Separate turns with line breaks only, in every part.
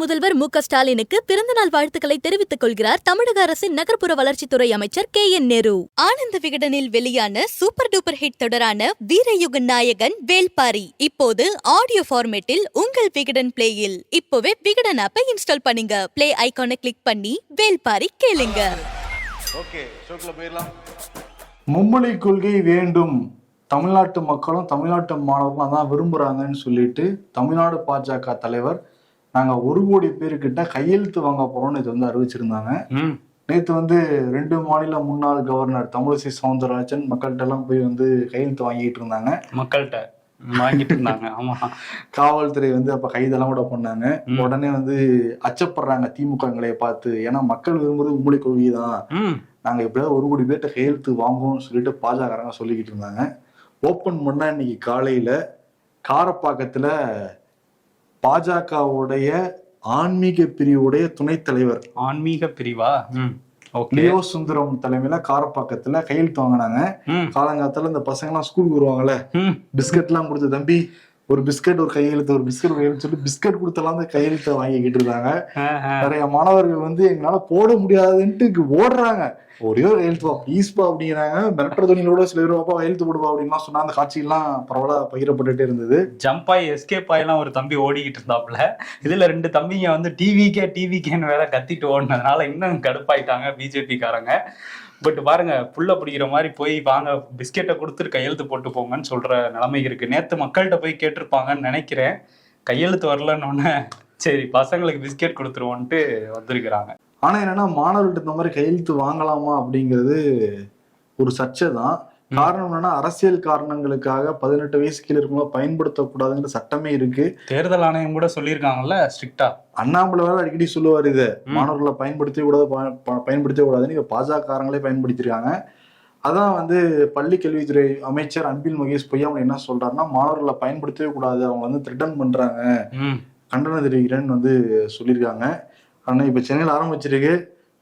முதல்வர் மு.க.ஸ்டாலினுக்கு பிறந்தநாள் வாழ்த்துக்களை தெரிவித்துக் கொள்கிறார் தமிழக அரசின் நகர்ப்புற வளர்ச்சித்துறை அமைச்சர் கே.என். நேரு. ஆனந்த விகடனில் வெளியான சூப்பர் டூப்பர் ஹிட் தொடரான வீரயுக நாயகன் வேல்பாரி இப்போது ஆடியோ ஃபார்மேட்டில் உங்கள் விகடன் பிளேயில். இப்போவே விகடன் ஆப்பை இன்ஸ்டால் பண்ணுங்க. பிளே ஐகானை கிளிக் பண்ணி வேல்பாரி கேளுங்க.
ஓகே, ஷோக்குள்ள போயிடலாம்.
மும்மொழி கொள்கை வேண்டும், தமிழ்நாட்டு மக்களும் தமிழ்நாட்டு மாணவர்களும் தான் விரும்புகிறாங்கன்னு சொல்லிட்டு தமிழ்நாடு பாஜக தலைவர் நாங்கள் 1 கோடி பேருக்கிட்ட கையெழுத்து வாங்க போகிறோம்னு இது அறிவிச்சிருந்தாங்க. நேற்று 2 மாநில முன்னாள் கவர்னர் தமிழிசை சவுந்தரராஜன் மக்கள்கிட்ட எல்லாம் போய் கையெழுத்து வாங்கிட்டு இருந்தாங்க.
மக்கள்கிட்ட வாங்கிட்டு இருந்தாங்க. ஆமா,
காவல்துறை அப்ப கைதெல்லாம் கூட பண்ணாங்க. உடனே அச்சப்படுறாங்க திமுகங்களை பார்த்து. ஏன்னா மக்கள் விரும்புறது மும்மொழி கொள்கை தான், நாங்க எப்படியாவது 1 கோடி பேர்ட்ட கையெழுத்து வாங்குவோம்னு சொல்லிட்டு பாஜக சொல்லிக்கிட்டு இருந்தாங்க. ஓப்பன் பண்ணா இன்னைக்கு காலையில காரப்பாக்கத்துல பாஜகவுடைய ஆன்மீக பிரிவுடைய துணைத் தலைவர்,
ஆன்மீக பிரிவா
லியோ சுந்தரம் தலைமையில காரப்பாக்கத்துல கையெழுத்து வாங்கினாங்க. காலங்காலத்துல இந்த பசங்க எல்லாம் ஸ்கூலுக்கு வருவாங்கல்ல, பிஸ்கட் எல்லாம் கொடுத்து தம்பி ஒரு பிஸ்கட் ஒரு கையெழுத்து, ஒரு பிஸ்கட் கையெழுத்து சொல்லி பிஸ்கட் கொடுத்தலாம் கையெழுத்தை வாங்கிக்கிட்டு இருந்தாங்க. நிறைய மாணவர்கள் எங்களால போட முடியாதுன்ட்டு ஓடுறாங்க. ஒரே ஒரு கையெழுத்துவா ப்ளீஸ்பா அப்படிங்கிறாங்க. மிரட்டுற துணிகளோட சில பேர் வாப்பா கையெழுத்து போடுவா அப்படின்லாம் சொன்னா அந்த காட்சியெல்லாம் பரவலா பகிரப்பட்டுட்டே இருந்தது.
ஜம்பாய் எஸ்கேப் ஆயெல்லாம் ஒரு தம்பி ஓடிக்கிட்டு இருந்தாப்புல. இதுல 2 தம்பிங்க டிவிக்கேன்னு வேற கத்திட்டு ஓடினதுனால இன்னும் கடுப்பாயிட்டாங்க பிஜேபி காரங்க. பட் பாருங்க, புள்ள பிடிக்கிற மாதிரி போய் வாங்க பிஸ்கெட்டை கொடுத்துட்டு கையெழுத்து போட்டு போங்கன்னு சொல்ற நிலைமை இருக்கு. நேத்து மக்கள்கிட்ட போய் கேட்டிருப்பாங்கன்னு நினைக்கிறேன். கையெழுத்து வரலன்னு சரி பசங்களுக்கு பிஸ்கெட் கொடுத்துருவோன்ட்டு வந்திருக்கிறாங்க.
ஆனா என்னன்னா மாணவர்கள்ட்ட இந்த மாதிரி கையெழுத்து வாங்கலாமா அப்படிங்கிறது ஒரு சர்ச்சை தான். காரணம் என்னன்னா அரசியல் காரணங்களுக்காக 18 வயசு கீழே இருக்கும்போது பயன்படுத்தக்கூடாதுங்கிற சட்டமே இருக்கு.
தேர்தல் ஆணையம் கூட சொல்லியிருக்காங்கல்ல ஸ்ட்ரிக்டா.
அண்ணாமலை வேற அடிக்கடி சொல்லுவார் இதை, மாணவர்களை பயன்படுத்தவே கூடாதுன்னு. இப்ப பாஜகங்களே பயன்படுத்திருக்காங்க. அதான் பள்ளி கல்வித்துறை அமைச்சர் அன்பில் மகேஷ் பொய்யாமொழி என்ன சொல்றாருன்னா, மாணவர்களை பயன்படுத்தவே கூடாது, அவங்க த்ரெட்டன் பண்றாங்க, கண்டனம் தெரிவிக்கிறேன்னு சொல்லியிருக்காங்க. ஆனா இப்ப சென்னையில ஆரம்பிச்சிருக்கு,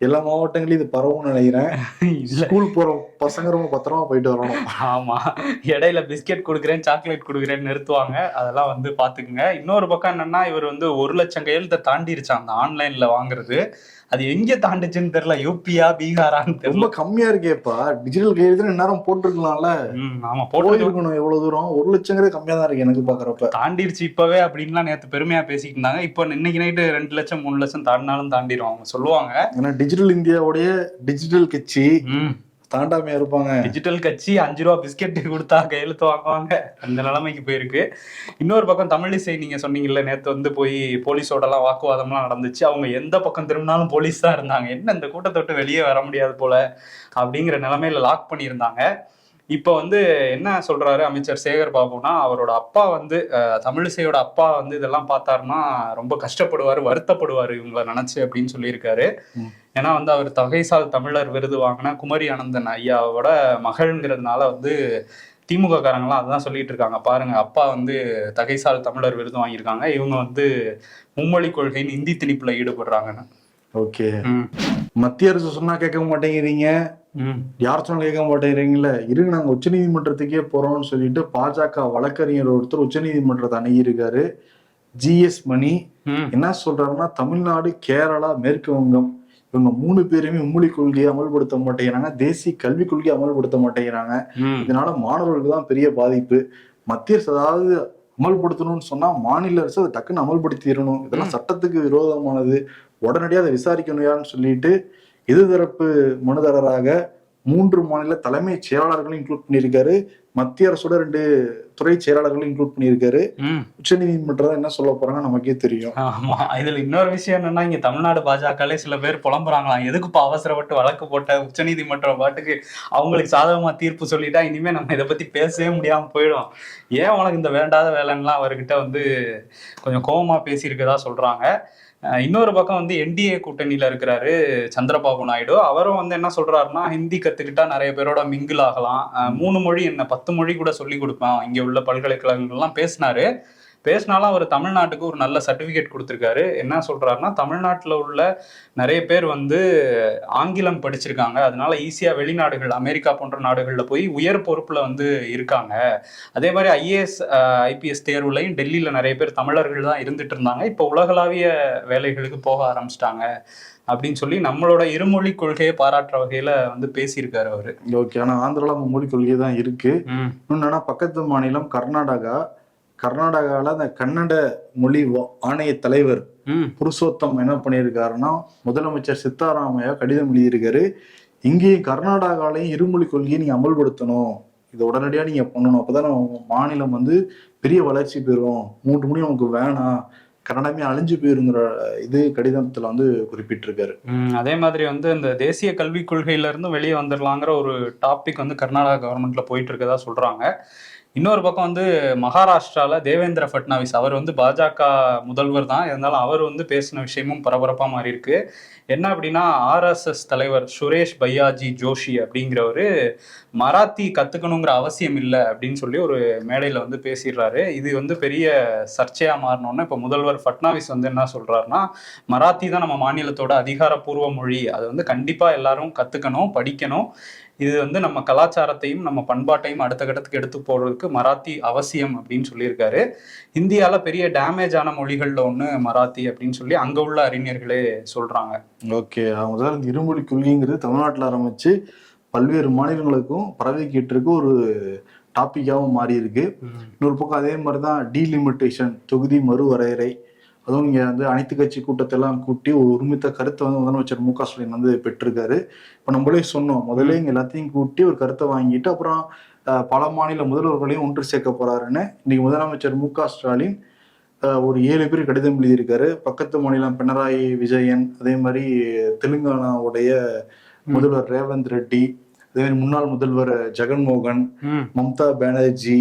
எல்லா மாவட்டங்களையும் இது பரவும் நினைக்கிறேன். ஸ்கூல் போற பசங்க ரொம்ப பத்திரமா போயிட்டு வரணும்.
ஆமா, இடையில பிஸ்கெட் கொடுக்குறேன் சாக்லேட் கொடுக்குறேன்னு நிறுத்துவாங்க, அதெல்லாம் பாத்துக்குங்க. இன்னொரு பக்கம் என்னன்னா, இவர் 1 லட்சம் கையெழுத்தை தாண்டிருச்சான் அந்த ஆன்லைன்ல வாங்குறது. அது எங்க தாண்டிச்சுன்னு தெரியல, யூபியா பீகாரான்னு தெரியல.
ரொம்ப கம்மியா இருக்கேப்பா. டிஜிட்டல் கையெழுத்து நேரம் போட்டிருக்கலாம்ல.
ஆமா, போட்டிருக்கணும்.
எவ்வளவு தூரம் 1 லட்சங்கிறது கம்மியா தான் இருக்கு எனக்கு பாக்குறப்ப.
தாண்டிருச்சு இப்பவே அப்படின்லாம் நேத்து பெருமையா பேசிட்டு இருந்தாங்க. இப்போ இன்னைக்கு நைட்டு 2 லட்சம் 3 லட்சம் தாண்டினாலும் தாண்டிடும் அவங்க சொல்லுவாங்க.
ஏன்னா டிஜிட்டல் இந்தியாவுடைய டிஜிட்டல் கட்சி தாண்டாமையா இருப்பாங்க.
டிஜிட்டல் கட்சி 5 ரூபா பிஸ்கெட் கொடுத்தா கையெழுத்து வாங்குவாங்க, அந்த நிலைமைக்கு போயிருக்கு. இன்னொரு பக்கம் தமிழிசை நீங்க சொன்னீங்கல்ல, நேத்து போய் போலீஸோட எல்லாம் வாக்குவாதம்லாம் நடந்துச்சு. அவங்க எந்த பக்கம் திரும்பினாலும் போலீஸ் தான் இருந்தாங்க. என்ன இந்த கூட்டத்தை விட்டு வெளியே வர முடியாது போல அப்படிங்கிற நிலைமையில லாக் பண்ணியிருந்தாங்க. இப்போ என்ன சொல்றாரு அமைச்சர் சேகர் பாபுனா, அவரோட அப்பா தமிழிசையோட அப்பா இதெல்லாம் பார்த்தாருன்னா ரொம்ப கஷ்டப்படுவாரு, வருத்தப்படுவாரு இவங்களை நினைச்சு அப்படின்னு சொல்லியிருக்காரு. ஏன்னா அவர் தகைசால் தமிழர் விருது வாங்கின குமரி அனந்தன் ஐயாவோட மகள்ங்கிறதுனால திமுக காரங்களாம் அதுதான் சொல்லிட்டு இருக்காங்க. பாருங்க, அப்பா தகைசால் தமிழர் விருது வாங்கியிருக்காங்க, இவங்க மும்மொழி கொள்கையின் இந்தி திணிப்புல ஈடுபடுறாங்கன்னு.
ஓகே, மத்திய அரசு சொன்னா கேட்க மாட்டேங்கிறீங்க, யார் சொன்னா கேட்க மாட்டேங்கிறீங்களா? இருங்க, நாங்க உச்ச நீதிமன்றத்துக்கே போறோம்னு சொல்லிட்டு பாஜக வழக்கறிஞர் ஒருத்தர் உச்ச நீதிமன்றத்தை அணுகியிருக்காரு. ஜிஎஸ் மணி என்ன சொல்றாருன்னா, தமிழ்நாடு, கேரளா, மேற்கு வங்கம் இவங்க 3 பேருமே மும்மொழி கொள்கையை அமல்படுத்த மாட்டேங்கிறாங்க, தேசிய கல்விக் கொள்கையை அமல்படுத்த மாட்டேங்கிறாங்க. இதனால மாணவர்களுக்கு தான் பெரிய பாதிப்பு. மத்திய அரசு அதாவது அமல்படுத்தணும்னு சொன்னா மாநில அரசு அதை டக்குன்னு அமல்படுத்திடணும், இதெல்லாம் சட்டத்துக்கு விரோதமானது, உடனடியாக அதை விசாரிக்கணும்னு சொல்லிட்டு எதிர்தரப்பு மனுதாரராக 3 மாநில தலைமைச் செயலாளர்களும் இன்க்ளூட் பண்ணியிருக்காரு. மத்திய அரசோட 2 துறை செயலாளர்களும் இன்க்ளூட் பண்ணியிருக்காரு. உச்ச நீதிமன்றம் என்ன சொல்ல போறாங்க நமக்கே தெரியும்.
ஆமா, இதுல இன்னொரு விஷயம் என்னன்னா, இங்க தமிழ்நாடு பாஜகலே சில பேர் புலம்புறாங்களாம், எதுக்குப்பா அவசரப்பட்டு வழக்கு போட்ட உச்ச நீதிமன்றம் பாட்டுக்கு அவங்களுக்கு சாதகமா தீர்ப்பு சொல்லிட்டா இனிமே நம்ம இதை பத்தி பேசவே முடியாம போயிடும், ஏன் உனக்கு இந்த வேண்டாத வேலைன்னா அவர்கிட்ட கொஞ்சம் கோபமா பேசியிருக்கதா சொல்றாங்க. இன்னொரு பக்கம் என்டிஏ கூட்டணியில இருக்கிறாரு சந்திரபாபு நாயுடு. அவரும் என்ன சொல்றாருன்னா, ஹிந்தி கத்துக்கிட்டா நிறைய பேரோட மிங்கிள் ஆகலாம், 3 மொழி என்ன 10 மொழி கூட சொல்லி கொடுப்பேன் இங்க உள்ள பல்கலைக்கழகங்கள்லாம் பேசினாரு. பேசினாலும் அவர் தமிழ்நாட்டுக்கு ஒரு நல்ல சர்டிபிகேட் கொடுத்திருக்காரு. என்ன சொல்றாருன்னா, தமிழ்நாட்டுல உள்ள நிறைய பேர் வந்து ஆங்கிலம் படிச்சிருக்காங்க, அதனால ஈஸியா வெளிநாடுகள் அமெரிக்கா போன்ற நாடுகள்ல போய் உயர் பொறுப்புல வந்து இருக்காங்க. அதே மாதிரி IAS IPS தேர்வுலையும் டெல்லியில நிறைய பேர் தமிழர்கள் தான் இருந்துட்டு இருந்தாங்க, இப்போ உலகளாவிய வேலைகளுக்கு போக ஆரம்பிச்சிட்டாங்க அப்படின்னு சொல்லி நம்மளோட இருமொழி கொள்கையை பாராட்டுற வகையில வந்து பேசியிருக்காரு அவரு.
ஓகே, ஆனா ஆந்திரால மொழி கொள்கை தான் இருக்கு. இன்னொன்னா பக்கத்து மாநிலம் கர்நாடகால அந்த கன்னட மொழி ஆணைய தலைவர் புருஷோத்தம் என்ன பண்ணியிருக்காருன்னா, முதலமைச்சர் சித்தாராமையா கடிதம் எழுதியிருக்காரு. இங்கேயும் கர்நாடகாலையும் இருமொழி கொள்கையை நீங்க அமல்படுத்தணும், இதை உடனடியா நீங்க பண்ணணும், அப்பதான் மாநிலம் வந்து பெரிய வளர்ச்சி பெறும், 3 மணி நமக்கு வேணாம், கன்னடமே அழிஞ்சு போயிருங்கிற இது கடிதத்துல வந்து குறிப்பிட்டிருக்காரு.
அதே மாதிரி வந்து இந்த தேசிய கல்விக் கொள்கையில இருந்து வெளியே வந்துடலாங்கிற ஒரு டாபிக் வந்து கர்நாடகா கவர்மெண்ட்ல போயிட்டு இருக்கதா சொல்றாங்க. இன்னொரு பக்கம் வந்து மகாராஷ்டிரால தேவேந்திர பட்னாவிஸ், அவர் வந்து பாஜக முதல்வர் தான், இருந்தாலும் அவர் வந்து பேசின விஷயமும் பரபரப்பா மாறி இருக்கு. என்ன அப்படின்னா, RSS தலைவர் சுரேஷ் பையாஜி ஜோஷி அப்படிங்கிறவரு மராத்தி கத்துக்கணுங்கிற அவசியம் இல்லை அப்படின்னு சொல்லி ஒரு மேடையில வந்து பேசிடுறாரு. இது வந்து பெரிய சர்ச்சையா மாறினோன்னா இப்ப முதல்வர் பட்னாவிஸ் வந்து என்ன சொல்றாருன்னா, மராத்தி தான் நம்ம மாநிலத்தோட அதிகாரப்பூர்வ மொழி, அது வந்து கண்டிப்பா எல்லாரும் கத்துக்கணும், படிக்கணும், இது வந்து நம்ம கலாச்சாரத்தையும் நம்ம பண்பாட்டையும் அடுத்த கட்டத்துக்கு எடுத்து போடுறதுக்கு மராத்தி அவசியம் அப்படின்னு சொல்லியிருக்காரு. இந்தியால பெரிய டேமேஜ் ஆன மொழிகள்ல ஒண்ணு மராத்தி அப்படின்னு சொல்லி அங்க உள்ள அறிஞர்களே சொல்றாங்க.
ஓகே, அவங்க தான் இந்த இருமொழி கொள்கைங்கிறது தமிழ்நாட்டில் ஆரம்பிச்சு பல்வேறு மாநிலங்களுக்கும் பரவிக்கிட்டு இருக்கு, ஒரு டாபிக்காகவும் மாறி இருக்கு. இன்னொரு பக்கம் அதே மாதிரிதான் டீலிமிட்டேஷன், தொகுதி மறுவரையறை, அதுவும் இங்க வந்து அனைத்து கட்சி கூட்டத்தெல்லாம் கூட்டி ஒரு ஒருமித்த கருத்தை வந்து முதலமைச்சர் MK ஸ்டாலின் வந்து பெற்றிருக்காரு. இப்ப நம்மளே சொன்னோம், முதல்ல இங்க எல்லாத்தையும் கூட்டி ஒரு கருத்தை வாங்கிட்டு அப்புறம் பல மாநில முதல்வர்களையும் ஒன்று சேர்க்க போறாருன்னு இன்னைக்கு முதலமைச்சர் MK ஸ்டாலின் ஒரு 7 பேர் கடிதம் எழுதியிருக்காரு. பக்கத்து மாநிலம் பினராயி விஜயன், அதே மாதிரி தெலுங்கானாவுடைய முதல்வர் ரேவந்த் ரெட்டி, அதே மாதிரி முன்னாள் முதல்வர் ஜெகன்மோகன், மம்தா பானர்ஜி,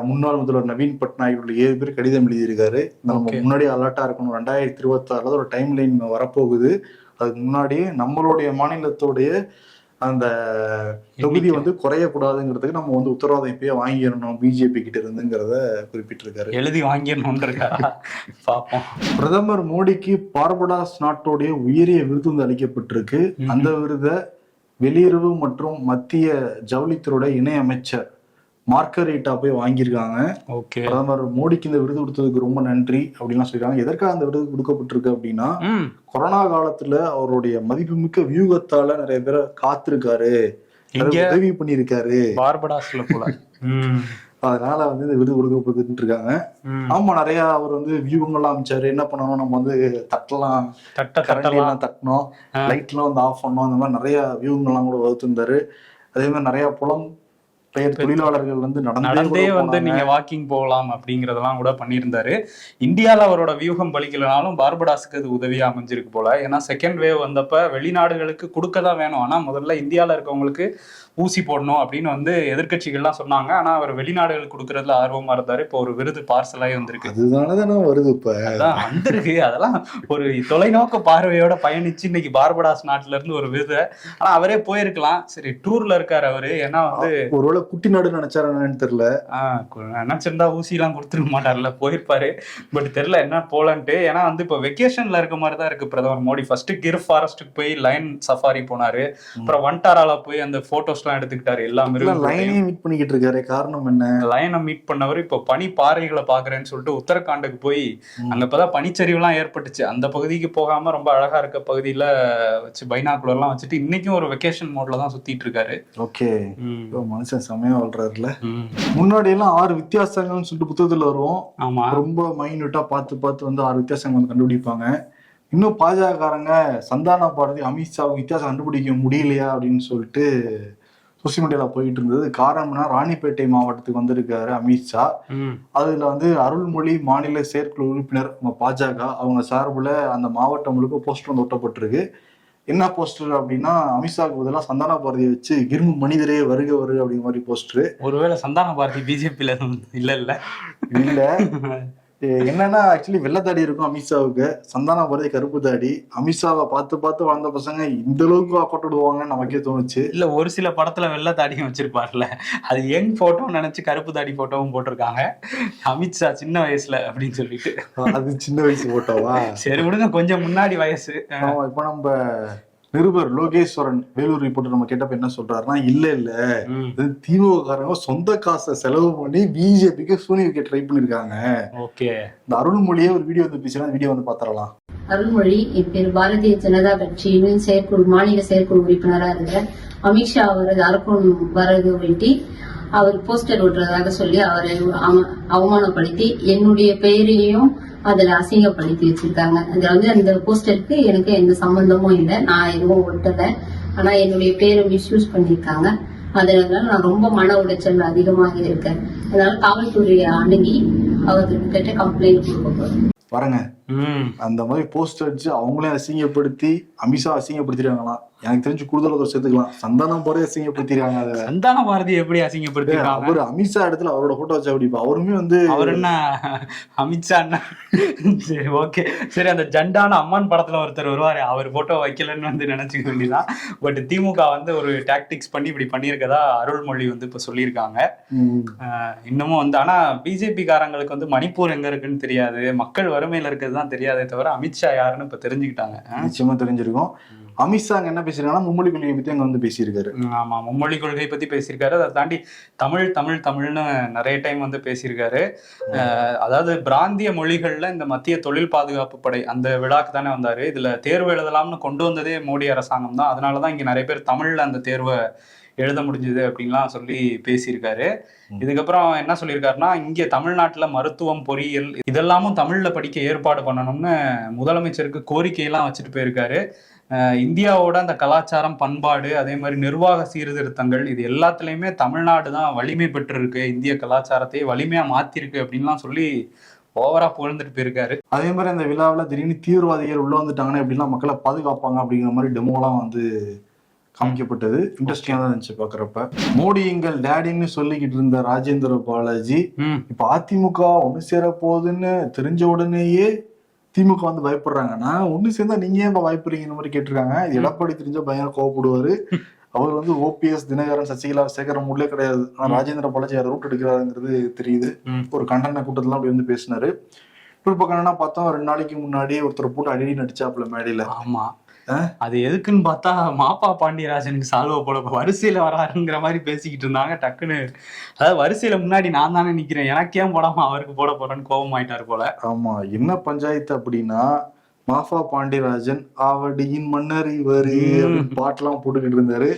முன்னாள் முதல்வர் நவீன் பட்நாயக் உள்ள 7 பேர் கடிதம் எழுதியிருக்காரு. நம்ம முன்னாடியே அலர்ட்டா இருக்கணும், 2026 ஒரு டைம் லைன் வரப்போகுது, அதுக்கு முன்னாடியே நம்மளுடைய மாநிலத்தோடைய அந்த தொகுதி வந்து குறையக்கூடாதுங்கிறதுக்கு நம்ம வந்து உத்தரவாதம் இப்பயே வாங்கிடணும் பிஜேபி கிட்ட இருந்துங்கிறத குறிப்பிட்டிருக்காரு.
எழுதி வாங்கிடணும்.
பிரதமர் மோடிக்கு பார்படாஸ் நாட்டோடைய உயரிய விருது வந்து அளிக்கப்பட்டிருக்கு. அந்த விருதை வெளியுறவு மற்றும் மத்திய ஜவுளித்துறை இணை அமைச்சர் மார்கரீட்டா போய் வாங்கியிருக்காங்க. பிரதமர் மோடிக்கு இந்த விருது கொடுத்ததுக்கு ரொம்ப நன்றி அப்படின்லாம் சொல்லிருக்காங்க. எதற்காக அந்த விருது கொடுக்கப்பட்டிருக்கு அப்படின்னா, கொரோனா காலத்துல அவருடைய மதிப்புமிக்க வியூகத்தால நிறைய பேரை காத்திருக்காரு, உதவி பண்ணிருக்காரு
பார்படாஸ்ல போல,
அதனால வந்து இந்த விருது கொடுக்கப்பட்டு இருக்காங்க. ஆமா, நிறைய அவர் வந்து வியூகங்கள்லாம் அமைச்சாரு, என்ன பண்ணணும், நம்ம வந்து தட்டலாம், கரண்டிலாம் தட்டணும், லைட் எல்லாம் வந்து ஆஃப் பண்ணணும், அந்த மாதிரி நிறைய வியூகங்கள்லாம் கூட வகுத்திருந்தாரு. அதே மாதிரி நிறைய புலம் பெயர் தொழிலாளர்கள் வந்து நடந்தே வந்து
நீங்க வாக்கிங் போகலாம் அப்படிங்கறதெல்லாம் கூட பண்ணியிருந்தாரு. இந்தியால அவரோட வியூகம் பலிக்கலனாலும் பார்படாஸ்க்கு அது உதவியா அமைஞ்சிருக்கு போல. ஏன்னா செகண்ட் வேவ் வந்தப்ப வெளிநாடுகளுக்கு கொடுக்கதான் வேணும், ஆனா முதல்ல இந்தியால இருக்கவங்களுக்கு ஊசி போடணும் அப்படின்னு வந்து எதிர்கட்சிகள்லாம் சொன்னாங்க. ஆனா அவர் வெளிநாடுகளுக்கு கொடுக்கறதுல ஆர்வமா இருந்தாரு. இப்போ ஒரு விருது பார்சலாகி வந்திருக்கு.
அதுதானே வருது, இப்ப
வந்திருக்கு. அதெல்லாம் ஒரு தொலைநோக்கு பார்வையோட பயணிச்சு இன்னைக்கு பார்படாஸ் நாட்டுல இருந்து ஒரு விருது. ஆனா அவரே போயிருக்கலாம், சரி டூர்ல இருக்காரு அவரு. ஏன்னா வந்து
ஒருவேளை குட்டி நாடு நினைச்சாருன்னு தெரியல,
நினைச்சிருந்தா ஊசி எல்லாம் கொடுத்துருக்க மாட்டார்ல, போயிருப்பாரு. பட் தெரியல என்ன போலன்ட்டு. ஏன்னா வந்து இப்போ வெக்கேஷன்ல இருக்க மாதிரிதான் இருக்கு பிரதமர் மோடி. ஃபர்ஸ்ட் கிர் ஃபாரஸ்ட்டுக்கு போய் லைன் சஃபாரி போனாரு, அப்புறம் வண்டாரால போய் அந்த போட்டோஸ் எல்லாம் எடுத்துக்கிட்டாரு. எல்லாமே
மீட் பண்ணிக்கிட்டு இருக்காரு. காரணம் என்ன?
லைனை மீட் பண்ணவர் இப்போ பனி பாறைகளை பாக்குறேன்னு சொல்லிட்டு உத்தரகாண்டுக்கு போய் அங்க இப்பதான் பனிச்சரிவு எல்லாம் ஏற்பட்டுச்சு, அந்த பகுதிக்கு போகாம ரொம்ப அழகா இருக்க பகுதியில வச்சு பைனாக்குலர் எல்லாம் வச்சுட்டு இன்னைக்கும் ஒரு வெக்கேஷன் மோட்ல தான் சுத்திட்டு இருக்காரு.
ஓகே, மனுஷன் சமயம் வாழ்றாருல. முன்னாடி எல்லாம் 6 வித்தியாசங்கள்னு சொல்லிட்டு புத்தகத்துல வருவோம். ஆமா, ரொம்ப மைன்யூட்டா பார்த்து வந்து 6 வித்தியாசங்கள் வந்து கண்டுபிடிப்பாங்க. இன்னும் பாஜகக்காரங்க சந்தான பாரதி அமித்ஷா வித்தியாசம் கண்டுபிடிக்க முடியலையா அப்படின்னு சொல்லிட்டு சோசியல் மீடியால போயிட்டு இருந்தது. காரணம்னா, ராணிப்பேட்டை மாவட்டத்துக்கு வந்திருக்காரு அமித்ஷா. அதுல வந்து அருள்மொழி மாநில செயற்குழு உறுப்பினர் பாஜக, அவங்க சார்புல அந்த மாவட்டம் முழுக்க போஸ்டர் வந்து ஒட்டப்பட்டிருக்கு. என்ன போஸ்டர் அப்படின்னா, அமித்ஷாவுக்கு பதிலாக சந்தான பாரதியை வச்சு கிரும மனிதரே வருக வருக அப்படிங்கிற மாதிரி போஸ்டர்.
ஒருவேளை சந்தான பாரதி பிஜேபியில இல்ல
என்னன்னா ஆக்சுவலி வெள்ளத்தாடி இருக்கும் அமித்ஷாவுக்கு, சந்தானா பாரதி கருப்பு தாடி. அமித்ஷாவை பார்த்து பார்த்து வளர்ந்த பசங்க இந்த அளவுக்கு அக்கௌண்ட் விடுவாங்கன்னு நமக்கே தோணுச்சு.
இல்ல ஒரு சில படத்துல வெள்ளை தாடியும் வச்சிருப்பாருல்ல, அது யங் போட்டோ நினைச்சு கருப்பு தாடி போட்டோவும் போட்டிருக்காங்க அமித்ஷா சின்ன வயசுல அப்படின்னு சொல்லிட்டு.
அது சின்ன வயசு போட்டோவா?
சரி விடுங்க, கொஞ்சம் முன்னாடி வயசு.
இப்ப நம்ம நிருபர் லோகேஸ்வரன் வேலூர் ரிப்போர்ட்டர் நம்ம கேட்டப்ப என்ன சொல்றாருன்னா, இல்ல திமுக காரங்க சொந்த காசை செலவு பண்ணி பிஜேபிக்கு சூனியருக்கு ட்ரை பண்ணிருக்காங்க.
ஓகே,
இந்த அருள்மொழியே ஒரு வீடியோ வந்து பேசினா வீடியோ வந்து பாத்திரலாம்.
அருள்மொழி இப்ப பாரதிய ஜனதா கட்சியின் செயற்குழு மாநில செயற்குழு உறுப்பினரா இருக்கிற அமித்ஷா அவரது அரக்கோணம் வரது ஒட்டி அவர் போஸ்டர் ஓட்டுறதாக சொல்லி அவரை அவமானப்படுத்தி என்னுடைய பெயரையும் அதுல அசிங்கப்படுத்தி வச்சிருக்காங்க. அது அந்த போஸ்டருக்கு எனக்கு எந்த சம்பந்தமும் இல்லை, நான் எதுவும் ஒட்டல. ஆனா என்னுடைய பேரை மிஸ்யூஸ் பண்ணிருக்காங்க. அதனால நான் ரொம்ப மன உளைச்சல் அதிகமாக இருக்கேன். அதனால காவல்துறையை அணுகி அவர்கிட்ட கம்ப்ளைண்ட் கொடுக்க போறேன்.
பாருங்க, அந்த மாதிரி போஸ்டர் வச்சு அவங்களே அசிங்கப்படுத்தி அமித்ஷா அசிங்கப்படுத்திருக்காங்களாம். எனக்கு தெரிஞ்சு கூடுதல் சேர்த்துக்கலாம், சந்தானம் போறே அசிங்கப்படுத்திருக்காங்க. அதை
சந்தான பாரதி எப்படி அசிங்கப்படுத்திருக்காங்க?
அவரு அமித்ஷா இடத்துல அவரோட போட்டோ வச்சா அப்படி அவருமே வந்து
அவர் என்ன அமித்ஷா என்ன? சரி ஓகே, சரி அந்த ஜண்டான அம்மான் படத்துல ஒருத்தர் வருவாரு, அவர் போட்டோ வைக்கலன்னு வந்து நினைச்சுக்க வேண்டியதான். பட் திமுக வந்து ஒரு டாக்டிக்ஸ் பண்ணி இப்படி பண்ணியிருக்கதா அருள்மொழி வந்து இப்ப சொல்லியிருக்காங்க. இன்னமும் வந்து ஆனா பிஜேபி காரங்களுக்கு வந்து மணிப்பூர் எங்க இருக்குன்னு தெரியாது, மக்கள் வறுமையில இருக்கிறது தான் தெரியாதே தவிர அமித்ஷா யாருன்னு இப்ப தெரிஞ்சுக்கிட்டாங்க.
நிச்சயமா தெரிஞ்சிருக்கும். அமித்ஷா அங்க என்ன பேசிருக்காங்கன்னா மும்மொழி கொள்கையை பத்தி அங்க வந்து பேசியிருக்காரு.
ஆமா, மும்மொழி கொள்கை பத்தி பேசியிருக்காரு. அதை தாண்டி தமிழ்னு நிறைய டைம் வந்து பேசியிருக்காரு. அதாவது பிராந்திய மொழிகள்ல இந்த மத்திய தொழில் பாதுகாப்பு படை அந்த விழாக்கு தானே வந்தாரு. இதுல தேர்வு எழுதலாம்னு கொண்டு வந்ததே மோடி அரசாங்கம் தான். அதனாலதான் இங்க நிறைய பேர் தமிழ்ல அந்த தேர்வை எழுத முடிஞ்சது அப்படின்லாம் சொல்லி பேசியிருக்காரு. இதுக்கப்புறம் என்ன சொல்லியிருக்காருன்னா, இங்கே தமிழ்நாட்டுல மருத்துவம், பொறியியல் இதெல்லாமும் தமிழ்ல படிக்க ஏற்பாடு பண்ணணும்னு முதலமைச்சருக்கு கோரிக்கையெல்லாம் வச்சுட்டு போயிருக்காரு. இந்தியாவோட அந்த கலாச்சாரம், பண்பாடு, அதே மாதிரி நிர்வாக சீர்திருத்தங்கள் இது எல்லாத்துலயுமே தமிழ்நாடு தான் வலிமை பெற்று இருக்கு, இந்திய கலாச்சாரத்தையே வலிமையா மாத்திருக்கு அப்படின்லாம் சொல்லி ஓவரா புகழ்ந்துட்டு போயிருக்காரு.
அதே மாதிரி அந்த விழாவில் திடீர்னு தீவிரவாதிகள் உள்ள வந்துட்டாங்கன்னா எப்படிலாம் மக்களை பாதுகாப்பாங்க அப்படிங்கிற மாதிரி டெமோலாம் வந்து காமிக்கப்பட்டது. இன்ட்ரெஸ்டிங்கா தான் இருந்துச்சு பாக்குறப்ப. மோடி எங்கள் டேடின்னு சொல்லிக்கிட்டு இருந்த ராஜேந்திர பாலாஜி இப்ப அதிமுக ஒண்ணு சேர போகுதுன்னு தெரிஞ்ச உடனேயே திமுக வந்து பயப்படுறாங்க. நான் ஒண்ணு சேர்ந்தா நீங்க ஏன் பயப்படுறீங்கன்னு மாதிரி கேட்டிருக்காங்க. இது எடப்பாடி தெரிஞ்ச பயங்கர கோவப்படுவாரு. அவர் வந்து ஓபிஎஸ், தினகரன், சசிகலா சேர்க்கிற மூடலே கிடையாது. ஆனா ராஜேந்திர பாலாஜி யார் ரூட் எடுக்கிறாருங்கிறது தெரியுது. ஒரு கண்டன கூட்டத்துல அப்படி வந்து பேசினாரு. இப்ப கண்டனா பார்த்தோம், 2 நாளைக்கு முன்னாடி ஒருத்தர் போட்டு அடி நடிச்சாப்புல மேடையில.
ஆமா, அது எதுக்குன்னு பார்த்தா மாப்பா பாண்டியராஜனுக்கு சால்வ போட வரிசையில வராருங்கிற மாதிரி பேசிக்கிட்டு இருந்தாங்க. டக்குன்னு அதாவது வரிசையில முன்னாடி நான் தானே நிக்கிறேன், எனக்கு ஏன் போடாம அவருக்கு போட போறேன்னு கோபம் ஆயிட்டாரு போல.
ஆமா, என்ன பஞ்சாயத்து அப்படின்னா, மாஃபா பாண்டியராஜன் ஆவடியின் மன்னர் இவரு பாட்டெல்லாம் போட்டுக்கிட்டு இருந்தாரு.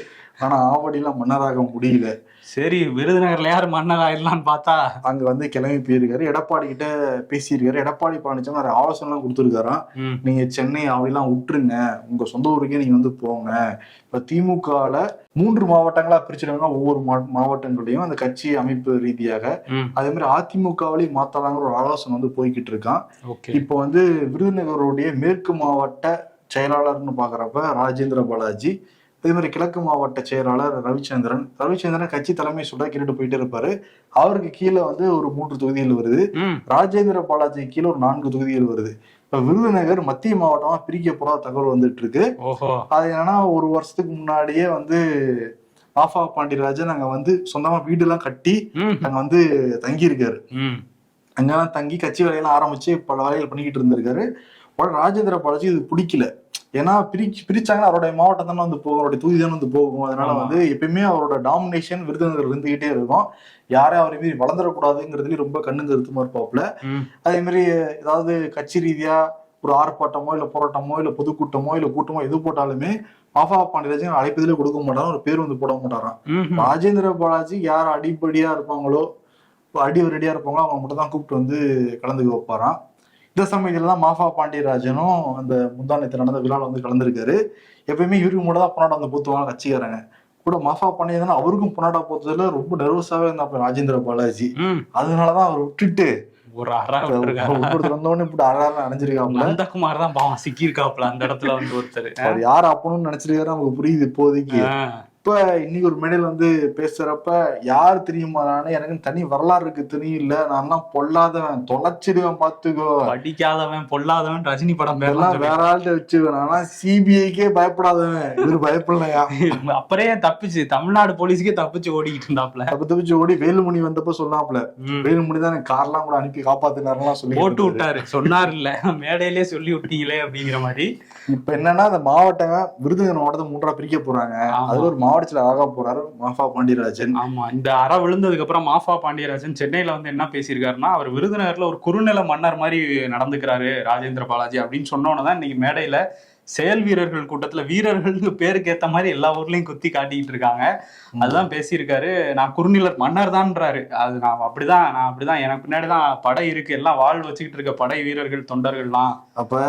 ஆனா ஆவடியெல்லாம் மன்னராக முடியல.
சரி, விருதுநகர்ல யார் மன்னர் ஆயிடலான்னு பார்த்தா
அங்க வந்து கிளம்பி போயிருக்காரு. எடப்பாடி கிட்ட பேசியிருக்காரு. எடப்பாடி பழனிசாமி நிறைய ஆலோசனை எல்லாம் கொடுத்துருக்காராம். நீங்க சென்னை அப்படிலாம் விட்டுருங்க, உங்க சொந்த ஊருக்கே நீங்க வந்து போங்க. இப்ப திமுகல 3 மாவட்டங்களா பிரிச்சிருக்காங்க. ஒவ்வொரு மாவட்டங்களையும் அந்த கட்சி அமைப்பு ரீதியாக அதே மாதிரி அதிமுகவிலையும் மாத்தலாங்கிற ஒரு ஆலோசனை வந்து போய்கிட்டு இருக்கான். இப்போ வந்து விருதுநகருடைய மேற்கு மாவட்ட செயலாளர்னு பாக்குறப்ப ராஜேந்திர பாலாஜி, அதே மாதிரி கிழக்கு மாவட்ட செயலாளர் ரவிச்சந்திரன் கட்சி தலைமை சுடா கேட்டு போயிட்டு இருப்பாரு. அவருக்கு கீழே வந்து ஒரு 3 தொகுதிகள் வருது. ராஜேந்திர பாலாஜி கீழே ஒரு 4 தொகுதிகள் வருது. இப்ப விருதுநகர் மத்திய மாவட்டமா பிரிக்கப்படாத தகவல் வந்துட்டு இருக்கு. அது என்னன்னா, ஒரு வருஷத்துக்கு முன்னாடியே வந்து மாஃபா பாண்டியராஜன் அங்க வந்து சொந்தமா வீடு எல்லாம் கட்டி அங்க வந்து தங்கி இருக்காரு. அங்கெல்லாம் தங்கி கட்சி வேலையெல்லாம் ஆரம்பிச்சு பல வேலைகள் பண்ணிக்கிட்டு இருந்திருக்காரு. ராஜேந்திர பாலாஜி இது பிடிக்கல. ஏன்னா பிரிச்சாங்கன்னா அவருடைய மாவட்டம் தானே வந்து போகும், அவருடைய தொகுதி தானே வந்து போகும். அதனால வந்து எப்பயுமே அவரோட டாமினேஷன் விருதுநகர் இருந்துகிட்டே இருக்கும். யாரையும் அவரை மீறி வளர்ந்துடக்கூடாதுங்கிறதுலயும் ரொம்ப கண்ணு கருத்துமா இருப்பாப்புல. அதே மாதிரி ஏதாவது கட்சி ரீதியா ஒரு ஆர்ப்பாட்டமோ இல்ல போராட்டமோ இல்ல பொதுக்கூட்டமோ இல்ல கூட்டமோ எது போட்டாலுமே மாஃபா பாண்டியராஜன் அழைப்பதிலே கொடுக்க மாட்டாராம், ஒரு பேர் வந்து போட மாட்டாராம். ராஜேந்திர பாலாஜி யார் அடிப்படியா இருப்பாங்களோ, அடி ரெடியா இருப்பாங்களோ அவங்க மட்டும் தான் கூப்பிட்டு வந்து கலந்துக்க வைப்பாராம். இந்த சமயத்துல தான் மாஃபா பாண்டியராஜனும் அந்த முந்தானத்து நடந்த விழாவில் வந்து கலந்துருக்காரு. எப்பயுமே இவருக்கு மட்டும் தான் பொன்னாடா வந்து போத்துவாங்க கட்சிக்காரங்க கூட. மாஃபா பாண்டியராஜன் அவருக்கும் பொன்னாடா போத்ததுல ரொம்ப நர்வஸாவே இருந்தா ராஜேந்திர பாலாஜி. அதனாலதான் அவர் விட்டுட்டு
ஒரு நந்தகுமார் தான் பாவம் சிக்கியிருக்காப்ல அந்த இடத்துல வந்து ஒருத்தர்.
யார் அப்பனும் நினைச்சிருக்காரு நமக்கு புரியுது இப்போதைக்கு. இப்ப இன்னைக்கு ஒரு மேடையில் வந்து பேசுறப்ப யாரு தெரியுமான்னு எனக்கு தனி வரலாறு இருக்கு தெரியல, நான் தான் பொல்லாதவன் தொலைச்சிடுவேன் பாத்துக்கோ,
படிக்காதவன் பொல்லாதவன் ரஜினி படம்
எல்லாம் வேற ஆள்கிட்ட வச்சுவேன், ஆனா சிபிஐக்கே பயப்படாதவன் இவரு பயப்படலையா.
அப்புறே தப்பிச்சு தமிழ்நாடு போலீஸுக்கே தப்பிச்சு ஓடிக்கிட்டு இருந்தாப்ல.
தப்பிச்சு ஓடி வேலுமணி வந்தப்ப சொன்னாப்ல, வேலுமணி தான் எனக்கு கார்லாம் கூட அனுப்பி காப்பாத்தினாருலாம் சொல்லி
போட்டு விட்டாரு. சொன்னார் இல்ல மேடையிலே சொல்லி விட்டீங்களே அப்படிங்கிற மாதிரி.
இப்ப என்னன்னா அந்த மாவட்டங்க விருதுநகர் மாவட்டத்தை 3ஆ பிரிக்க போறாங்க. அதுல ஒரு மாவட்டத்துல அழகா போறாரு மாஃபா பாண்டியராஜன்.
ஆமா, இந்த அறை விழுந்ததுக்கு அப்புறம் மாஃபா பாண்டியராஜன் சென்னையில வந்து என்ன பேசியிருக்காருன்னா, அவர் விருதுநகர்ல ஒரு குறுநில மன்னர் மாதிரி நடந்துக்கிறாரு ராஜேந்திர பாலாஜி அப்படின்னு சொன்னோன்னதான் இன்னைக்கு மேடையில செயல் வீரர்கள் கூட்டத்துல வீரர்கள் பேருக்கு ஏத்த மாதிரி எல்லா ஊர்லயும் குத்தி காட்டிக்கிட்டு இருக்காங்க. அதுதான் பேசியிருக்காரு. நான் குறுநிலர் மன்னர் தான்ன்றாரு. அது நான் அப்படிதான் எனக்கு பின்னாடிதான் படை இருக்கு, எல்லாம் வாழ் வச்சுக்கிட்டு இருக்க படை வீரர்கள் தொண்டர்கள்லாம்.
அப்ப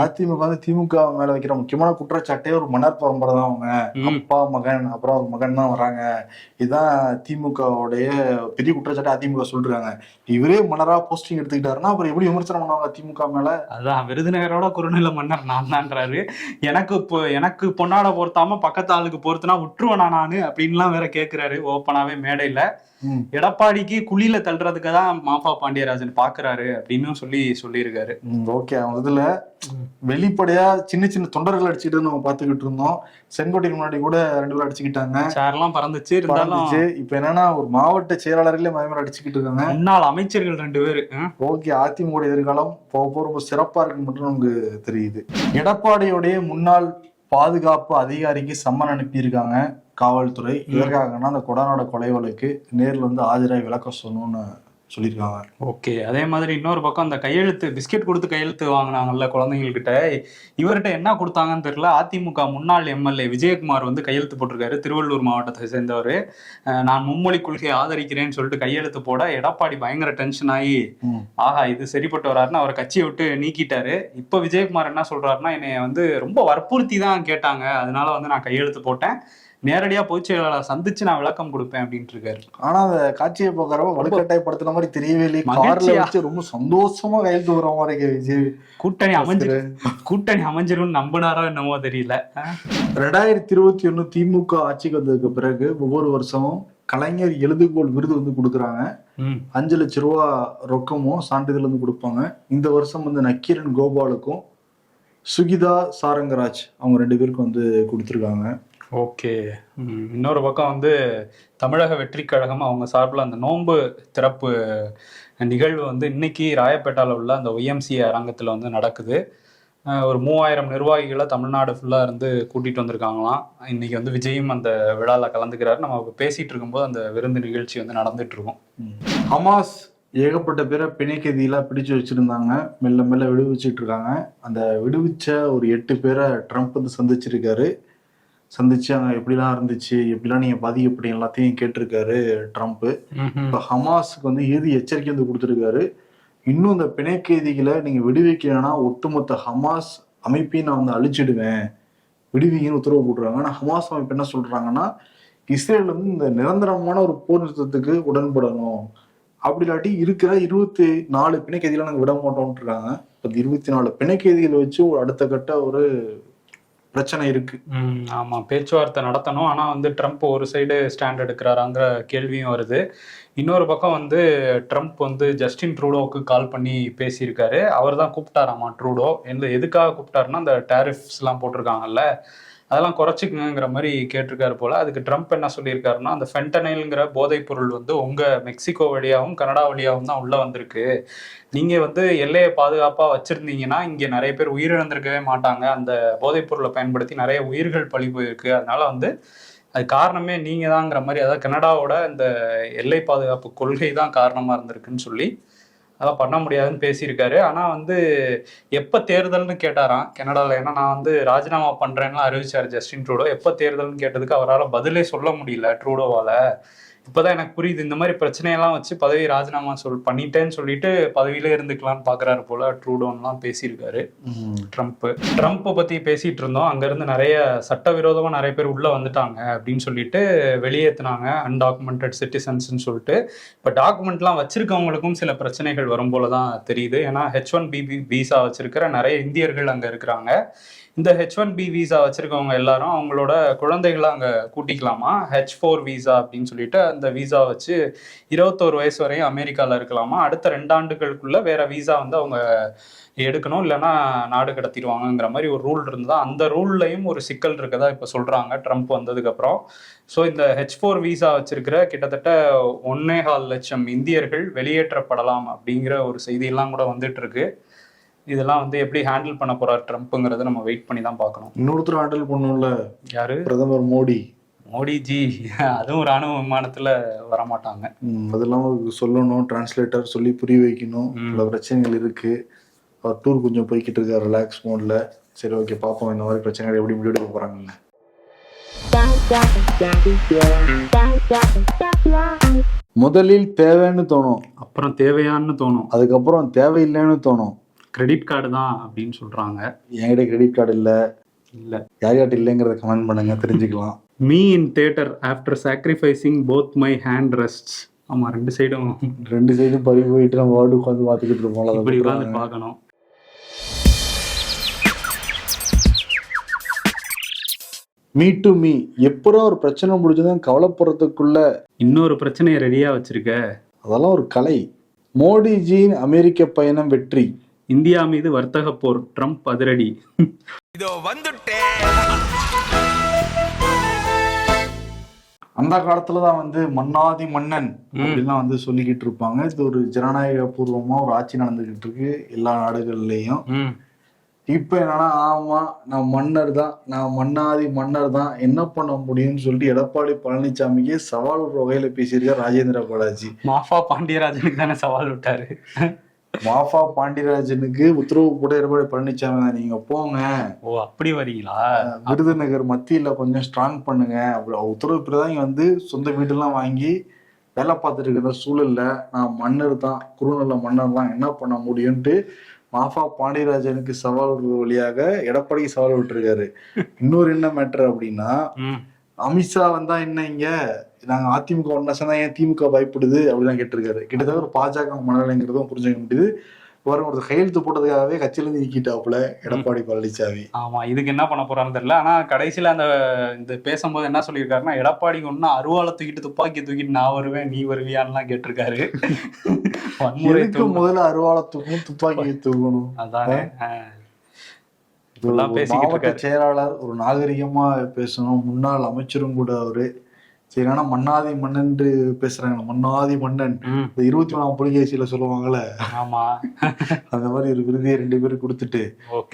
அதிமுக வந்து திமுக மேல வைக்கிற முக்கியமான குற்றச்சாட்டே ஒரு மன்னர் பரம்பரை தான். அவங்க அப்பா மகன் அப்புறம் ஒரு மகன் தான் வராங்க. இதுதான் திமுகவுடைய பெரிய குற்றச்சாட்டு அதிமுக சொல்றாங்க. இவரே மன்னரா போஸ்டிங் எடுத்துக்கிட்டாருன்னா அப்புறம் எப்படி விமர்சனம் பண்ணுவாங்க திமுக மேல?
அதான் விருதுநகரோட குறுநில மன்னர் நான் தான்றாரு. எனக்கு பொன்னாட பொறுத்தாம பக்கத்து ஆளுக்கு பொறுத்துனா விட்டுருவேனா நானு அப்படின்லாம் வேற கேக்குறாரு ஓப்பனாவே மேடையில. எடப்பாடிக்கு குழியில தள்ளுறதுக்கு தான் மாஃபா பாண்டியராஜன் பாக்குறாரு அப்படின்னு சொல்லியிருக்காரு.
ஓகே, அவங்க இதுல வெளிப்படையா சின்ன சின்ன தொண்டர்கள் அடிச்சுட்டு நம்ம பாத்துக்கிட்டு இருந்தோம். செங்கோட்டைக்கு முன்னாடி கூட 2 பேரும் அடிச்சுக்கிட்டாங்க, சேர்லாம்
பறந்துச்சு. இருந்தாலும்
இப்ப என்னன்னா ஒரு மாவட்ட செயலாளர்களே மயமரம் அடிச்சுக்கிட்டு இருக்காங்க.
முன்னாள் அமைச்சர்கள் 2 பேரு.
ஓகே, அதிமுக எதிர்காலம் போக ரொம்ப சிறப்பா இருக்கு மட்டும் நமக்கு தெரியுது. எடப்பாடியோடைய முன்னாள் பாதுகாப்பு அதிகாரிக்கு சம்மன் அனுப்பியிருக்காங்க காவல்துறை. எதற்காகனா அந்த கொடநாட கொலை வழக்கு நேரில் வந்து ஆஜராகி விளக்கம் சொல்லணும்னு சொல்லியிருக்காங்க.
ஓகே, அதே மாதிரி இன்னொரு பக்கம் அந்த கையெழுத்து பிஸ்கெட் கொடுத்து கையெழுத்து வாங்கினாங்கல்ல குழந்தைங்கள்கிட்ட, இவர்கிட்ட என்ன கொடுத்தாங்கன்னு தெரியல. அதிமுக முன்னாள் எம்எல்ஏ விஜயகுமார் வந்து கையெழுத்து போட்டிருக்காரு. திருவள்ளூர் மாவட்டத்தை சேர்ந்தவர். நான் மும்மொழி கொள்கையை ஆதரிக்கிறேன்னு சொல்லிட்டு கையெழுத்து போட எடப்பாடி பயங்கர டென்ஷன் ஆகி ஆஹா இது சரிப்பட்டு வராருன்னு அவரை கட்சியை விட்டு நீக்கிட்டாரு. இப்ப விஜயகுமார் என்ன சொல்றாருன்னா, என்னைய வந்து ரொம்ப வற்புறுத்தி தான் கேட்டாங்க, அதனால வந்து நான் கையெழுத்து போட்டேன், நேரடியா பொதுச் செயலாளர் சந்திச்சு நான் விளக்கம் கொடுப்பேன் அப்படின்ட்டு இருக்காரு.
ஆனா அந்த காட்சியை போக்குறப்ப வலுக்கட்டாயப்படுத்துற மாதிரி தெரியவே இல்லை. கார்ல வச்சு ரொம்ப சந்தோஷமா கையெழுத்து வர மாதிரி விஜய்.
கூட்டணி அமைஞ்சிரும் நம்பினாரோ என்னமோ தெரியல.
2021 திமுக ஆட்சிக்கு வந்ததுக்கு பிறகு ஒவ்வொரு வருஷமும் கலைஞர் எழுதுகோள் விருது வந்து கொடுக்குறாங்க. 5 லட்சம் ரூபா ரொக்கமும் சான்றிதழ் வந்து கொடுப்பாங்க. இந்த வருஷம் வந்து நக்கீரன் கோபாலுக்கும் சுகிதா சாரங்கராஜ் அவங்க 2 பேருக்கும் வந்து கொடுத்துருக்காங்க.
ஓகே, இன்னொரு பக்கம் வந்து தமிழக வெற்றி கழகம் அவங்க சார்பில் அந்த நோன்பு திறப்பு நிகழ்வு வந்து இன்னைக்கு ராயப்பேட்டாவில் உள்ள அந்த ஒய்எம்சி அரங்கத்தில் வந்து நடக்குது. ஒரு 3000 நிர்வாகிகளை தமிழ்நாடு ஃபுல்லாக இருந்து கூட்டிகிட்டு வந்திருக்காங்களாம். இன்னைக்கு வந்து விஜயும் அந்த விழாவில் கலந்துக்கிறாரு. நம்ம பேசிகிட்டு இருக்கும்போது அந்த விருந்து நிகழ்ச்சி வந்து நடந்துட்டு இருக்கும்.
ஹமாஸ் ஏகப்பட்ட பேரை பிணைக்கைதியெல்லாம் பிடிச்சு வச்சிருந்தாங்க, மெல்ல மெல்ல விடுவிச்சுட்டு இருக்காங்க. அந்த விடுவிச்ச ஒரு 8 பேரை ட்ரம்ப் வந்து சந்திச்சிருக்காரு. சந்திச்சு அங்க எப்படிலாம் இருந்துச்சு, எப்படிலாம் நீங்க பாதிக்கப்படி எல்லாத்தையும் கேட்டிருக்காரு ட்ரம்ப். இப்ப ஹமாஸுக்கு வந்து இறுதி எச்சரிக்கை வந்து கொடுத்துருக்காரு. இன்னும் இந்த பிணை கைதிகளை நீங்க விடுவிக்கலைன்னா ஒட்டுமொத்த ஹமாஸ் அமைப்பையும் நான் வந்து அழிச்சிடுவேன், விடுவிங்கன்னு உத்தரவு போட்டுருக்காங்க. ஆனா ஹமாஸ் அமைப்பு என்ன சொல்றாங்கன்னா, இஸ்ரேல் வந்து இந்த நிரந்தரமான ஒரு போர் நிறுத்தத்துக்கு உடன்படணும், அப்படி இல்லாட்டி இருக்கிற 24 பிணை கைதிகளை நாங்க விட மாட்டோம்னு இருக்காங்க. இப்ப 24 பிணை கைதிகளை வச்சு அடுத்த கட்ட ஒரு பிரச்சனை இருக்கு.
ஆமா, பேச்சுவார்த்தை நடத்தணும். ஆனா வந்து ட்ரம்ப் ஒரு சைடு ஸ்டாண்ட் எடுக்கிறாராங்கிற கேள்வியும் வருது. இன்னொரு பக்கம் வந்து ட்ரம்ப் வந்து ஜஸ்டின் ட்ரூடோவுக்கு கால் பண்ணி பேசியிருக்காரு. அவர் தான் கூப்பிட்டாராமா ட்ரூடோ. எதுக்காக கூப்பிட்டாருன்னா, அந்த டேரிஃப்ஸ் எல்லாம் போட்டிருக்காங்கல்ல, அதெல்லாம் குறைச்சிக்குங்கிற மாதிரி கேட்டிருக்காரு போல. அதுக்கு ட்ரம்ப் என்ன சொல்லியிருக்காருன்னா, அந்த ஃபென்டனைல்ங்கிற போதைப் பொருள் வந்து உங்க மெக்சிகோ வழியாகவும் கனடா வழியாகவும் தான் உள்ள வந்திருக்கு. நீங்க வந்து எல்லையை பாதுகாப்பா வச்சிருந்தீங்கன்னா இங்க நிறைய பேர் உயிரிழந்திருக்கவே மாட்டாங்க. அந்த போதைப் பொருளை பயன்படுத்தி நிறைய உயிர்கள் பழி போயிருக்கு. அதனால வந்து அது காரணமே நீங்க தாங்கிற மாதிரி, அதாவது கனடாவோட இந்த எல்லை பாதுகாப்பு கொள்கை தான் காரணமா இருந்திருக்குன்னு சொல்லி அதெல்லாம் பண்ண முடியாதுன்னு பேசியிருக்காரு. ஆனா வந்து எப்ப தேர்தல்னு கேட்டாராம் கனடால. ஏன்னா நான் வந்து ராஜினாமா பண்றேன்னு அறிவிச்சாரு ஜஸ்டின் ட்ரூடோ. எப்ப தேர்தல்னு கேட்டதுக்கு அவரால் பதிலே சொல்ல முடியல ட்ரூடோவால. இப்பதான் எனக்கு புரியுது, இந்த மாதிரி பிரச்சனையெல்லாம் வச்சு பதவி ராஜினாமா பண்ணிட்டேன்னு சொல்லிட்டு பதவியில இருந்துக்கலாம்னு பாக்குறாரு போல. ட்ரூடோன்லாம் பேசியிருக்காரு ட்ரம்ப் பத்தி பேசிட்டு இருந்தோம். அங்க இருந்து நிறைய சட்டவிரோதமா நிறைய பேர் உள்ள வந்துட்டாங்க அப்படின்னு சொல்லிட்டு வெளியேற்றினாங்க, அன்டாக்குமெண்டட் சிட்டிசன்ஸ்ன்னு சொல்லிட்டு. இப்ப டாக்குமெண்ட்லாம் வச்சிருக்கவங்களுக்கும் சில பிரச்சனைகள் வரும் போலதான் தெரியுது. ஏன்னா H1B விசா வச்சிருக்கிற நிறைய இந்தியர்கள் அங்க இருக்கிறாங்க. இந்த H1B விசா வச்சிருக்கவங்க எல்லாரும் அவங்களோட குழந்தைகளை அங்க கூட்டிக்கலாமா, H4 விசா அப்படின்னு சொல்லிட்டு அந்த விசா வச்சு 21 வயசு வரையும் அமெரிக்கால இருக்கலாமா. அடுத்த 2 ஆண்டுகளுக்குள்ள வேற விசா வந்து அவங்க எடுக்கணும், இல்லைன்னா நாடு கடத்திடுவாங்கங்கிற மாதிரி ஒரு ரூல் இருந்ததா. அந்த ரூல்லையும் ஒரு சிக்கல் இருக்கதா இப்ப சொல்றாங்க ட்ரம்ப் வந்ததுக்கு அப்புறம். ஸோ இந்த H4 விசா வச்சிருக்கிற கிட்டத்தட்ட 1.25 லட்சம் இந்தியர்கள் வெளியேற்றப்படலாம் அப்படிங்கிற ஒரு செய்தியெல்லாம் கூட வந்துட்டு இருக்கு. இதெல்லாம் வந்து எப்படி ஹேண்டில் பண்ண போறார் ட்ரம்ப்ங்கிறத நம்ம வெயிட் பண்ணி தான் பார்க்கணும்.
இன்னொருத்தர் ஹேண்டில் பண்ணும்ல,
யாரு?
பிரதமர் மோடிஜி.
அதுவும் ராணுவ விமானத்துல வரமாட்டாங்க.
அதெல்லாம் சொல்லணும், டிரான்ஸ்லேட்டர் சொல்லி புரிய வைக்கணும். பல பிரச்சனைகள் இருக்கு. அவர் டூர் கொஞ்சம் போய்கிட்டு இருக்காரு ரிலாக்ஸ் மோட்ல. சரி, ஓகே, பார்ப்போம் இந்த மாதிரி பிரச்சனைகள் எப்படி முடிவெடுக்க போறாங்க. முதலில் தேவைன்னு தோணும்,
அப்புறம் தேவையான்னு தோணும்,
அதுக்கப்புறம் தேவையில்லைன்னு தோணும்.
கிரெடிட் கார்டு தான் அப்படின்னு சொல்றாங்க.
என்கிட்ட கிரெடிட் கார்டு இல்ல யார் யார்ட்ட இல்லைங்கிறத கமெண்ட் பண்ணுங்க, தெரிஞ்சுக்கலாம்.
Me in theatre after sacrificing both my hand rests. ஆமா, ரெண்டு சைடும்
பறி போயிட்டு நம்ம வார்டு உட்காந்து பார்த்துக்கிட்டு இருப்போம்.
இப்படி உட்காந்து பார்க்கணும்.
மீ டு மீ, எப்பறம் ஒரு பிரச்சனை முடிஞ்சதும் கவலைப்படுறதுக்குள்ள
இன்னொரு பிரச்சனையை ரெடியா வச்சிருக்க.
அதெல்லாம் ஒரு கலை. மோடிஜியின் அமெரிக்க பயணம் வெற்றி.
இந்தியா மீது வர்த்தக போர், ட்ரம்ப் அதிரடி.
அந்த காலத்துலதான் வந்து மன்னாதி மன்னன் அப்படிலாம் வந்து சொல்லிக்கிட்டு இருப்பாங்க. இது ஒரு ஜனநாயக பூர்வமா ஒரு ஆட்சி நடந்துகிட்டு இருக்கு எல்லா நாடுகள்லயும். இப்ப என்னன்னா, ஆமா நான் மன்னர் தான், நான் மன்னாதி மன்னர் தான், என்ன பண்ண முடியும்னு சொல்லிட்டு எடப்பாடி பழனிசாமிக்கு சவால் ஒரு வகையில பேசியிருக்கார் ராஜேந்திர பாலாஜி.
மாஃபா பாண்டியராஜனுக்கு தானே சவால் விட்டாரு.
மாஃபா பாண்டியராஜனுக்கு உத்தரவு போட எடப்பாடி பழனிசாமி தான், நீங்க போங்க.
ஓ, அப்படி வரீங்களா?
விருதுநகர் மத்தியில கொஞ்சம் ஸ்ட்ராங் பண்ணுங்க அப்படி உத்தரவு. இப்படிதான் வந்து சொந்த வீடெல்லாம் வாங்கி வேலை பார்த்துட்டு இருக்கிற சூழல்ல நான் மன்னர் தான், குறுநல மன்னர் தான், என்ன பண்ண முடியும்ட்டு மாஃபா பாண்டியராஜனுக்கு சவால் வழியாக எடப்பாடிக்கு சவால் விட்டுருக்காரு. இன்னொரு என்ன மேட்டர் அப்படின்னா, அமித்ஷா வந்தா என்ன இங்க நாங்க அதிமுக ஒன்னா சேர்ந்தா ஏன் திமுக பயப்படுது அப்படிலாம் கேட்டிருக்காரு. கிட்டத்தட்ட ஒரு பாஜக மனநிலைங்கிறதும் புரிஞ்சுக்க முடியுது. ஒரு கையெழுத்து போட்டதுக்காகவே கட்சியில இருந்து நீக்கிட்டாப்புல எடப்பாடி பழனிசாமி.
ஆமா, இதுக்கு என்ன பண்ண போறான்னு தெரியல. ஆனா கடைசியில இந்த பேசும்போது என்ன சொல்லியிருக்காருன்னா, எடப்பாடிக்கு ஒன்னா அருவாலை தூக்கிட்டு துப்பாக்கி தூக்கிட்டு நான் வருவேன் நீ வருவியான்லாம் கேட்டிருக்காரு.
முதல்ல அருவாலை தூக்கணும், துப்பாக்கி தூக்கணும்.
அதானே
மாவட்ட செயலாளர் ஒரு நாகரிகமா பேசணும். முன்னாள் அமைச்சரும் கூட அவரு. சரி, ஆனா மன்னாதி மன்னன் பேசுறாங்க. மன்னாதி மன்னன் இந்த 24 புலிகேசியில சொல்லுவாங்கல்ல,
ஆமா,
அந்த மாதிரி ஒரு விருதியை 2 பேரும் கொடுத்துட்டு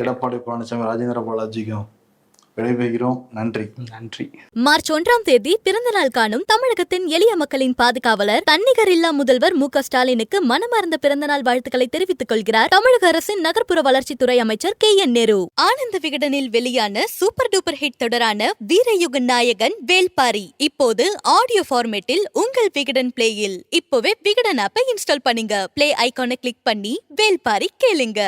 எடப்பாடி பழனிசாமி ராஜேந்திர பாலாஜிக்கும் விடைபெறுகிறோம். நன்றி.
மார்ச் 1ஆம் தேதி பிறந்த நாள் காணும் தமிழகத்தின் எளிய மக்களின் பாதுகாவலர், தன்னிகர் இல்லா முதல்வர் மு.க. ஸ்டாலினுக்கு மனமார்ந்த பிறந்தநாள் வாழ்த்துக்களை தெரிவித்துக் கொள்கிறார் தமிழக அரசின் நகர்ப்புற வளர்ச்சித்துறை அமைச்சர் KN நேரு. ஆனந்த விகடனில் வெளியான சூப்பர் டூப்பர் ஹிட் தொடரான வீரயுக நாயகன் வேல்பாரி இப்போது ஆடியோ ஃபார்மேட்டில் உங்கள் விகடன் பிளேயில். இப்போவே விகடன் ஆப்பை இன்ஸ்டால் பண்ணுங்க. பிளே ஐகானை கிளிக் பண்ணி வேல்பாரி கேளுங்க.